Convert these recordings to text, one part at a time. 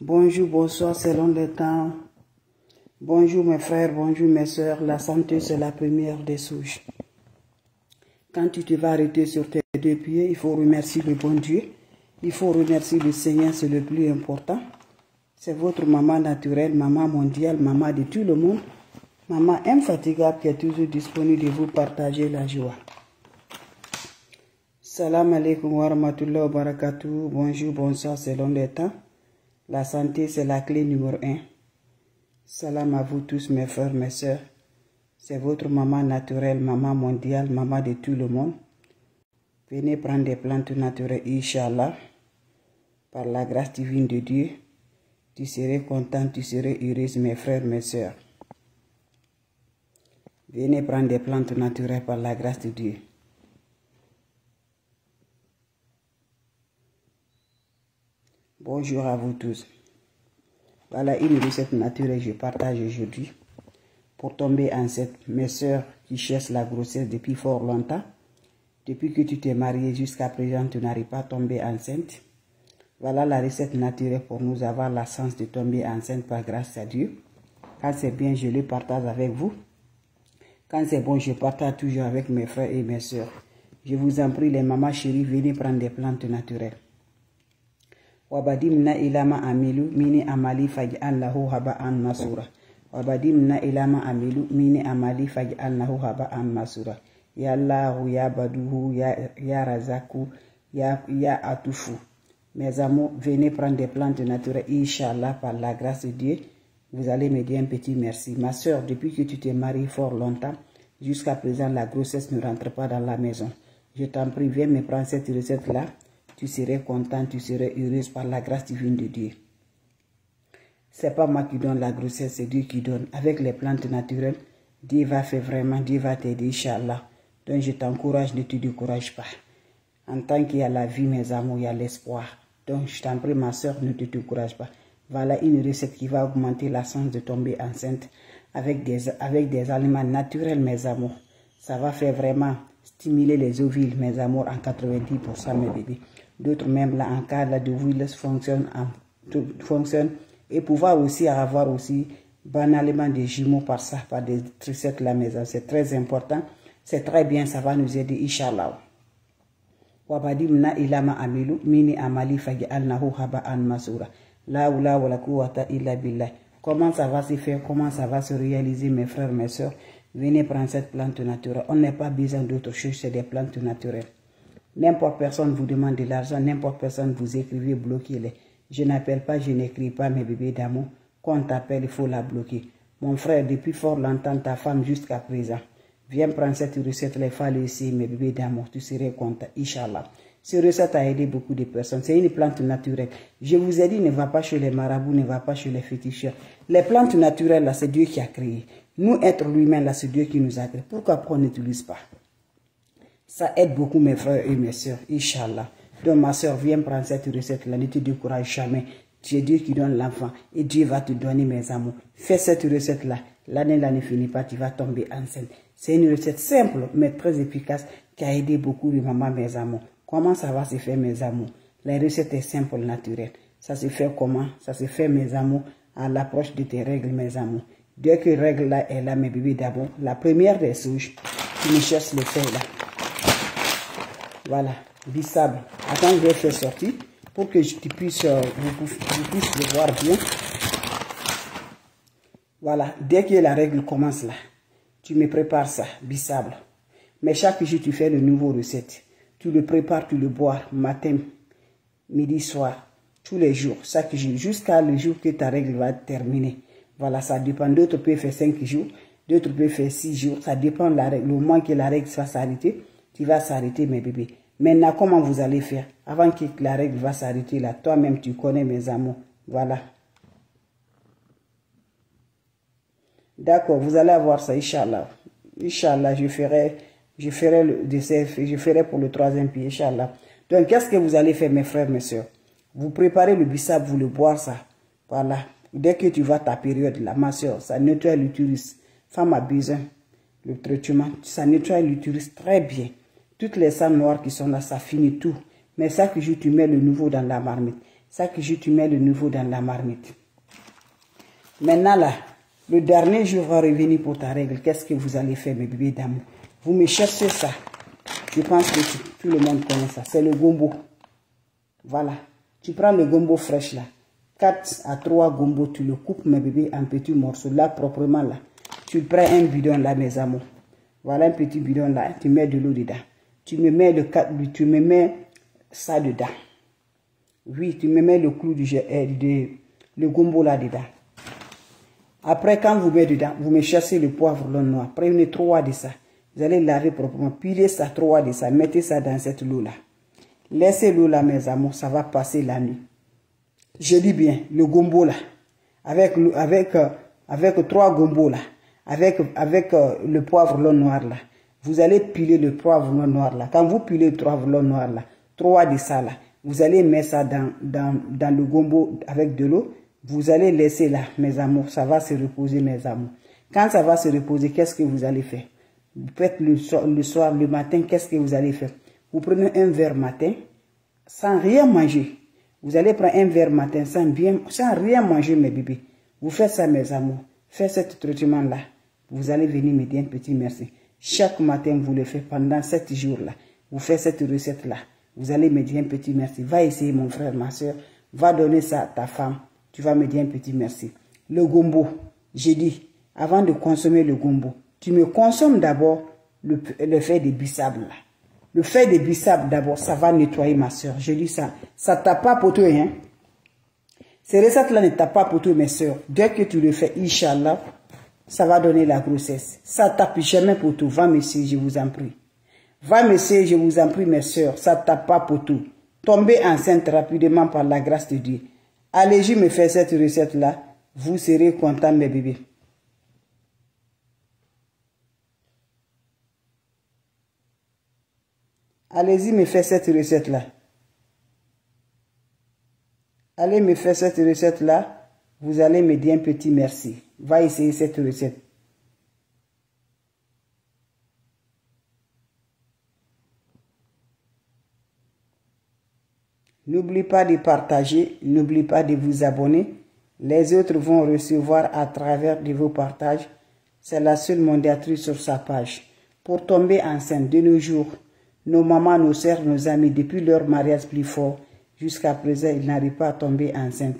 Bonjour, bonsoir, selon le temps. Bonjour mes frères, bonjour mes soeurs. La santé, c'est la première des souches. Quand tu te vas arrêter sur tes deux pieds, il faut remercier le bon Dieu. Il faut remercier le Seigneur, c'est le plus important. C'est votre maman naturelle, maman mondiale, maman de tout le monde. Maman infatigable qui est toujours disponible de vous partager la joie. Salam alaikum wa rahmatullahi wa barakatuh. Bonjour, bonsoir, selon le temps. La santé, c'est la clé numéro 1. Salam à vous tous, mes frères, mes soeurs. C'est votre maman naturelle, maman mondiale, maman de tout le monde. Venez prendre des plantes naturelles, Inch'Allah. Par la grâce divine de Dieu, tu serais content, tu serais heureuse, mes frères, mes soeurs. Venez prendre des plantes naturelles par la grâce de Dieu. Bonjour à vous tous. Voilà une recette naturelle que je partage aujourd'hui. Pour tomber enceinte, mes soeurs qui cherchent la grossesse depuis fort longtemps, depuis que tu t'es mariée jusqu'à présent, tu n'arrives pas à tomber enceinte. Voilà la recette naturelle pour nous avoir la chance de tomber enceinte par grâce à Dieu. Quand c'est bien, je le partage avec vous. Quand c'est bon, je partage toujours avec mes frères et mes soeurs. Je vous en prie, les mamans chéries, venez prendre des plantes naturelles. Wabadimna ilama amilu mini amali faj'al lahu haba'an masura. Wabadimna ilama amilu mini amali faj'al lahu haba'an masura. Ya Allahu, ya Baduhu, ya Razaku, ya Atufu. Mes amours, venez prendre des plantes naturelles, Inch'Allah, par la grâce de Dieu. Vous allez me dire un petit merci. Ma soeur, depuis que tu t'es mariée fort longtemps, jusqu'à présent, la grossesse ne rentre pas dans la maison. Je t'en prie, viens me prendre cette recette-là. Tu serais content, tu serais heureuse par la grâce divine de Dieu. C'est pas moi qui donne la grossesse, c'est Dieu qui donne. Avec les plantes naturelles, Dieu va faire vraiment, Dieu va t'aider, Inch'Allah. Donc je t'encourage, ne te décourage pas. En tant qu'il y a la vie, mes amours, il y a l'espoir. Donc je t'en prie, ma soeur, ne te décourage pas. Voilà une recette qui va augmenter la chance de tomber enceinte avec des aliments naturels, mes amours. Ça va faire vraiment stimuler les ovules, mes amours, en 90%, mes bébés. D'autres même là, en cas de ovules, fonctionnent et pouvoir aussi avoir aussi banalement des jumeaux par ça, par des recettes là, mes amours. C'est très important, c'est très bien, ça va nous aider, Inch'Allah. Wabadimna ilama amilu mini amali faj'alnahu haba'an masura. La oula wa la quwwata illa billah. Comment ça va se faire, comment ça va se réaliser, mes frères, mes soeurs? Venez prendre cette plante naturelle. On n'a pas besoin d'autre chose, c'est des plantes naturelles. N'importe personne vous demande de l'argent, n'importe personne vous écrivez, bloquez-les. Je n'appelle pas, je n'écris pas, mes bébés d'amour. Quand on t'appelle, il faut la bloquer. Mon frère, depuis fort longtemps, ta femme jusqu'à présent. Viens prendre cette recette-là, il faut essayer, mes bébés d'amour. Tu serais content, Inch'Allah. Cette recette a aidé beaucoup de personnes. C'est une plante naturelle. Je vous ai dit, ne va pas chez les marabouts, ne va pas chez les féticheurs. Les plantes naturelles, là, c'est Dieu qui a créé. Nous, être lui-même, là, c'est Dieu qui nous a créé. Pourquoi on n'utilise pas? Ça aide beaucoup mes frères et mes soeurs, Inch'Allah. Donc, ma soeur, viens prendre cette recette-là, ne te décourage jamais. C'est Dieu qui donne l'enfant et Dieu va te donner, mes amours. Fais cette recette-là. L'année là ne finit pas, tu vas tomber enceinte. C'est une recette simple, mais très efficace, qui a aidé beaucoup de mamans, mes amours. Comment ça va se faire, mes amours? La recette est simple, naturelle. Ça se fait comment? Ça se fait, mes amours, à l'approche de tes règles, mes amours. Dès que règle là est là, mes bébés d'abord, la première des souches, tu me cherches le feuille là. Voilà, bissable. Attends, je vais faire sortir pour que tu puisses, vous puissiez le voir bien. Voilà, dès que la règle commence là, tu me prépares ça, bissable. Mais chaque jour, tu fais de nouvelles recettes. Tu le prépares, tu le bois matin, midi, soir, tous les jours, chaque jour, jusqu'à le jour que ta règle va terminer. Voilà, ça dépend. D'autres peuvent faire 5 jours, d'autres peuvent faire 6 jours. Ça dépend de la règle. Le moment que la règle va s'arrêter, tu vas s'arrêter, mes bébés. Maintenant, comment vous allez faire? Avant que la règle va s'arrêter là, toi-même, tu connais, mes amours. Voilà. D'accord, vous allez avoir ça, Inch'Allah. Inch'Allah, je ferai le dessert, je ferai pour le 3e pied, Inch'Allah. Donc, qu'est-ce que vous allez faire, mes frères, mes soeurs? Vous préparez le bissap, vous le boire ça. Voilà. Dès que tu vas ta période là, ma soeur, ça nettoie l'utérus. Femme a besoin le traitement, ça nettoie l'utérus très bien. Toutes les sangs noirs qui sont là, ça finit tout. Mais chaque jour, tu mets le nouveau dans la marmite. Chaque jour, tu mets le nouveau dans la marmite. Maintenant, là, le dernier jour va revenir pour ta règle. Qu'est-ce que vous allez faire, mes bébés d'amour? Vous me cherchez ça. Je pense que tout le monde connaît ça. C'est le gombo. Voilà. Tu prends le gombo fraîche, là. 4 à 3 gombo, tu le coupes, mes bébés, en petits morceaux. Là, proprement, là. Tu prends un bidon, là, mes amours. Voilà un petit bidon, là. Tu mets de l'eau dedans. Tu me mets ça dedans. Oui, tu me mets le clou le gombo là dedans. Après, quand vous mettez dedans, vous me cherchez le poivre noir. Prenez 3 de ça. Vous allez laver proprement. Pilez ça, 3 de ça. Mettez ça dans cette eau là. Laissez l'eau là, mes amours. Ça va passer la nuit. Je dis bien, le gombo là. Avec 3 gombos là. Avec le poivre noir là. Vous allez piler le poivre noir là. Quand vous pilez le poivre noir là, 3 de ça là, vous allez mettre ça dans le gombo avec de l'eau. Vous allez laisser là, mes amours. Ça va se reposer, mes amours. Quand ça va se reposer, qu'est-ce que vous allez faire? Vous faites le soir, le matin, qu'est-ce que vous allez faire? Vous prenez un verre matin, sans rien manger. Vous allez prendre un verre matin, sans rien manger, mes bébés. Vous faites ça, mes amours. Faites ce traitement-là. Vous allez venir me dire un petit merci. Chaque matin, vous le faites pendant 7 jours-là. Vous faites cette recette-là. Vous allez me dire un petit merci. Va essayer, mon frère, ma soeur. Va donner ça à ta femme. Tu vas me dire un petit merci. Le gombo, j'ai dit, avant de consommer le gombo, tu me consommes d'abord le fait de bissap là. Le fait de bissap d'abord, ça va nettoyer, ma soeur. Je dis ça. Ça ne tape pas pour toi, hein. Ces recettes-là ne tapent pas pour toi, mes soeurs. Dès que tu le fais, Inch'Allah, ça va donner la grossesse. Ça ne tape jamais pour tout. Va, monsieur, je vous en prie. Va, monsieur, je vous en prie, mes soeurs. Ça ne tape pas pour tout. Tombez enceinte rapidement par la grâce de Dieu. Allez-y me faire cette recette-là. Vous serez contents, mes bébés. Allez-y me faire cette recette-là. Allez me faire cette recette-là. Vous allez me dire un petit merci. Va essayer cette recette. N'oublie pas de partager. N'oublie pas de vous abonner. Les autres vont recevoir à travers de vos partages. C'est la seule mondiatrice sur sa page. Pour tomber enceinte de nos jours, nos mamans, nos sœurs, nos amis, depuis leur mariage plus fort, jusqu'à présent, ils n'arrivent pas à tomber enceinte.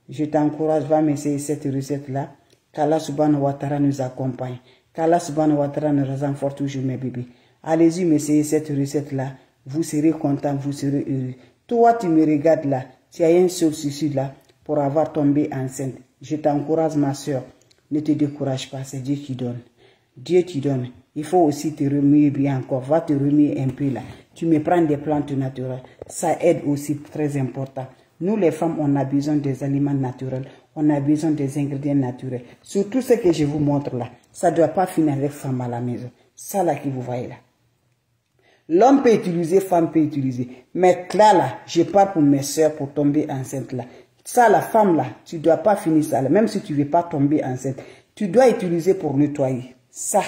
Je t'encourage, va m'essayer cette recette-là. Qu'Allah subhanahu wa ta'ala nous accompagne. Qu'Allah subhanahu wa ta'ala nous renforce toujours, mes bébés. Allez-y m'essayer cette recette-là. Vous serez content, vous serez heureux. Toi, tu me regardes là. Tu as un seul souci là pour avoir tombé enceinte. Je t'encourage, ma soeur. Ne te décourage pas, c'est Dieu qui donne. Dieu qui donne. Il faut aussi te remuer bien encore. Va te remuer un peu là. Tu me prends des plantes naturelles. Ça aide aussi, très important. Nous, les femmes, on a besoin des aliments naturels. On a besoin des ingrédients naturels. Surtout ce que je vous montre là. Ça ne doit pas finir avec femme à la maison. Ça là que vous voyez là. L'homme peut utiliser, femme peut utiliser. Mais là, je parle pour mes soeurs pour tomber enceinte là. Ça, la femme là, tu ne dois pas finir ça là. Même si tu ne veux pas tomber enceinte, tu dois utiliser pour nettoyer. Ça,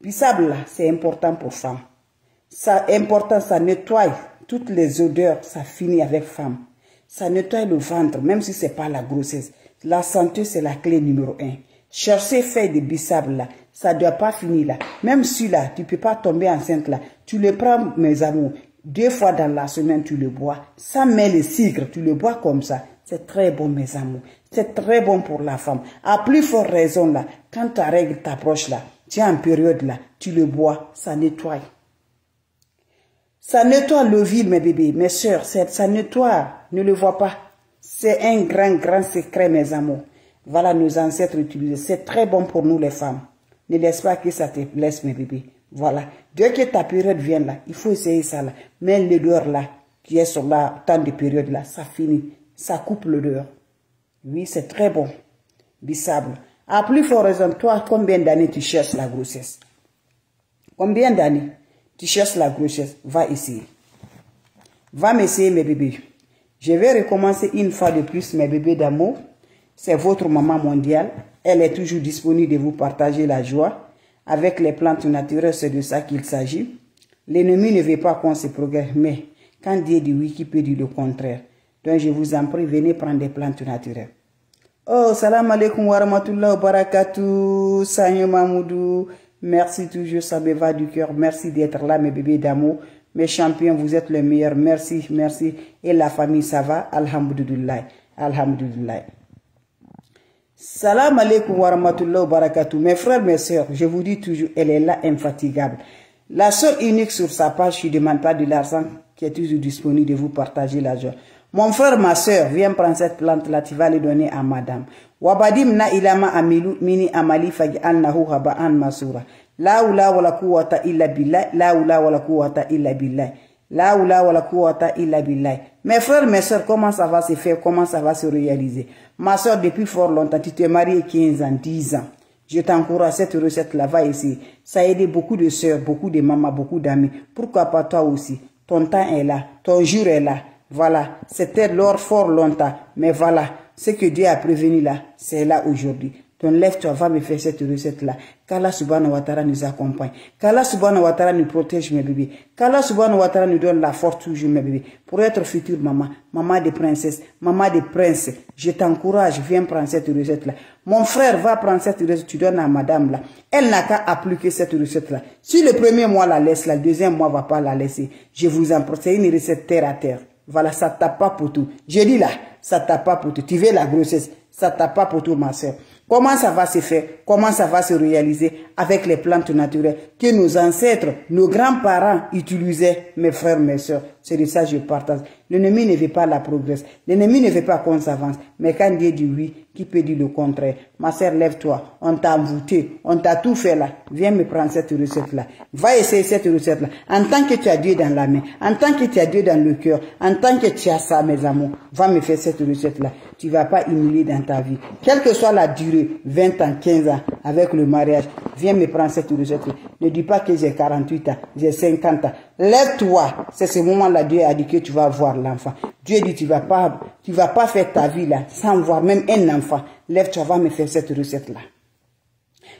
bissap là, c'est important pour femme. Ça, important, ça nettoie toutes les odeurs, ça finit avec femme. Ça nettoie le ventre, même si ce n'est pas la grossesse. La santé, c'est la clé numéro 1. Chercher faire des bissap là, ça ne doit pas finir là. Même si là, tu ne peux pas tomber enceinte là, tu le prends, mes amours, 2 fois dans la semaine, tu le bois. Ça met le sucre, tu le bois comme ça. C'est très bon, mes amours. C'est très bon pour la femme. À plus forte raison là, quand ta règle t'approche là, tu es en période là, tu le bois, ça nettoie. Ça nettoie l'ovule, mes bébés, mes soeurs, ça nettoie, ne le vois pas. C'est un grand secret, mes amours. Voilà nos ancêtres utilisés. C'est très bon pour nous les femmes. Ne laisse pas que ça te blesse, mes bébés. Voilà. Dès que ta période vient là, il faut essayer ça là. Mais l'odeur là, qui est sur la temps de période là, ça finit. Ça coupe l'odeur. Oui, c'est très bon. Bissable. À plus forte raison, toi, combien d'années tu cherches la grossesse? Combien d'années tu cherches la grossesse? Va essayer. Va m'essayer, mes bébés. Je vais recommencer une fois de plus, mes bébés d'amour. C'est votre maman mondiale. Elle est toujours disponible de vous partager la joie. Avec les plantes naturelles, c'est de ça qu'il s'agit. L'ennemi ne veut pas qu'on se progresse, mais quand Dieu dit oui, qui peut dire le contraire? Donc je vous en prie, venez prendre des plantes naturelles. Oh, salam alaikum wa rahmatullahi wa barakatuh. Sanyo Mamoudou. Merci toujours, ça me va du cœur. Merci d'être là, mes bébés d'amour. Mes champions, vous êtes les meilleurs. Merci, merci. Et la famille, ça va? Alhamdulillah. Alhamdulillah. Salam alaikum wa rahmatullahi wa barakatuh. Mes frères, mes sœurs, je vous dis toujours, elle est là, infatigable. La seule unique sur sa page, je ne demande pas de l'argent, qui est toujours disponible de vous partager l'argent. Mon frère, ma soeur, viens prendre cette plante-là, tu vas les donner à madame. Wabadim na ilama amilu mini amali faj'alnahu haba'an masura. La ula wala quwwata illa billah, la ula wala quwwata illa billah. La ula wala quwwata illa billah. Mes frères, mes soeurs, comment ça va se faire, comment ça va se réaliser? Ma soeur, depuis fort longtemps, tu t'es mariée 15 ans, 10 ans. Je t'encourage, cette recette-là, va essayer. Ça a aidé beaucoup de soeurs, beaucoup de mamans, beaucoup d'amis. Pourquoi pas toi aussi? Ton temps est là, ton jour est là. Voilà, c'était l'or fort longtemps, mais voilà, ce que Dieu a prévenu là, c'est là aujourd'hui. Donc lève-toi, va me faire cette recette-là. Qu'Allah subhanahu wa ta'ala nous accompagne. Qu'Allah subhanahu wa ta'ala nous protège, mes bébés. Qu'Allah subhanahu wa ta'ala nous donne la force toujours, mes bébés. Pour être future maman, maman de princesse, maman de prince. Je t'encourage, viens prendre cette recette-là. Mon frère va prendre cette recette, tu donnes à madame là. Elle n'a qu'à appliquer cette recette-là. Si le premier mois la laisse, le deuxième mois va pas la laisser. Je vous en prie, c'est une recette terre à terre. Voilà, ça tape pas pour tout. Je dis là, ça tape pas pour tout. Tu veux la grossesse, ça tape pas pour tout, ma soeur. Comment ça va se faire? Comment ça va se réaliser avec les plantes naturelles que nos ancêtres, nos grands-parents utilisaient, mes frères, mes soeurs? C'est de ça que je partage. L'ennemi ne veut pas la progresse. L'ennemi ne veut pas qu'on s'avance. Mais quand Dieu dit oui, qui peut dire le contraire? Ma soeur, lève-toi. On t'a envoûté. On t'a tout fait là. Viens me prendre cette recette-là. Va essayer cette recette-là. En tant que tu as Dieu dans la main, en tant que tu as Dieu dans le cœur, en tant que tu as ça, mes amours, va me faire cette recette-là. Tu ne vas pas humilier dans ta vie. Quelle que soit la durée, 20 ans, 15 ans, avec le mariage, viens me prendre cette recette-là. Ne dis pas que j'ai 48 ans, j'ai 50 ans. Lève-toi. C'est ce moment-là, Dieu a dit que tu vas voir l'enfant. Dieu dit, tu vas pas faire ta vie là, sans voir même un enfant. Lève-toi, va me faire cette recette-là.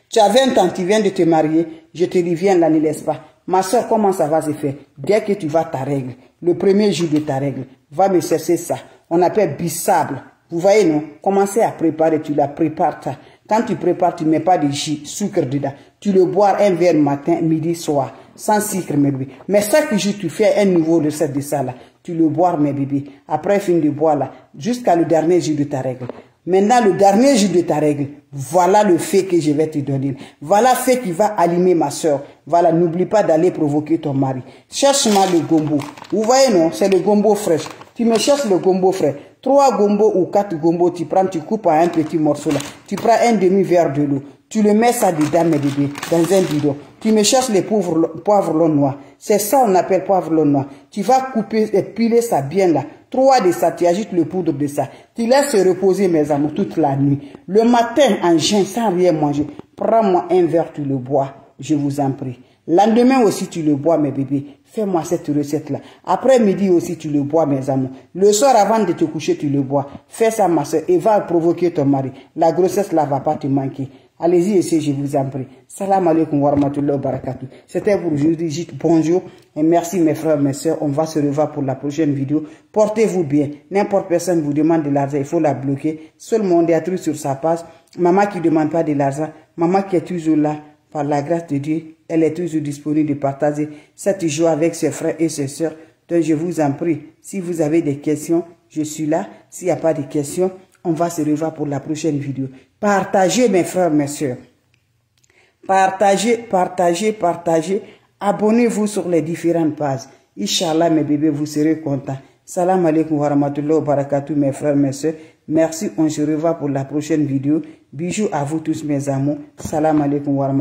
Tu as 20 ans, tu viens de te marier, je te dis, viens là, ne laisse pas. Ma soeur, comment ça va se faire? Dès que tu vas ta règle, le premier jour de ta règle, va me chercher ça. On appelle bissable. Vous voyez, non? Commencez à préparer, tu la prépares ça. Quand tu prépares, tu ne mets pas de jus, sucre dedans. Tu le bois un verre matin, midi, soir, sans sucre, mes bébés. Mais chaque jour, tu fais un nouveau recette de ça là. Tu le bois, mes bébés. Après, fin de boire là, jusqu'à le dernier jour de ta règle. Maintenant, le dernier jour de ta règle, voilà le fait que je vais te donner. Voilà le fait qui va allumer ma soeur. Voilà, n'oublie pas d'aller provoquer ton mari. Cherche-moi le gombo. Vous voyez, non? C'est le gombo fraîche. Tu me cherches le gombo frais. 3 gombo ou 4 gombo, tu prends, tu coupes à un petit morceau là. Tu prends un demi-verre de l'eau. Tu le mets ça dedans, mes bébés, dans un bidon. Tu me cherches les poivrons noirs. C'est ça on appelle poivrons noirs. Tu vas couper et piler ça bien là. 3 de ça, tu ajoutes le poudre de ça. Tu laisses se reposer, mes amours, toute la nuit. Le matin, en jeûne, sans rien manger, prends-moi un verre, tu le bois. Je vous en prie. Lendemain aussi, tu le bois, mes bébés. Fais-moi cette recette-là. Après midi aussi, tu le bois, mes amours. Le soir, avant de te coucher, tu le bois. Fais ça, ma soeur, et va provoquer ton mari. La grossesse là va pas te manquer. Allez-y, essayez, je vous en prie. Salam alaikum wa rahmatullahi wa barakatuh. C'était pour aujourd'hui. Bonjour et merci, mes frères, mes soeurs. On va se revoir pour la prochaine vidéo. Portez-vous bien. N'importe personne vous demande de l'argent, il faut la bloquer. Seul modératrice sur sa page. Maman qui ne demande pas de l'argent. Maman qui est toujours là. Par la grâce de Dieu, elle est toujours disponible de partager cette joie avec ses frères et ses sœurs. Donc je vous en prie, si vous avez des questions, je suis là. S'il n'y a pas de questions, on va se revoir pour la prochaine vidéo. Partagez, mes frères, mes sœurs. Partagez, partagez, partagez. Abonnez-vous sur les différentes pages. Inch'Allah, mes bébés, vous serez contents. Salam alaikum wa rahmatullahi wa barakatuh, mes frères, mes sœurs. Merci, on se revoit pour la prochaine vidéo. Bisous à vous tous, mes amours. Salam alaikum wa rahmatullahi.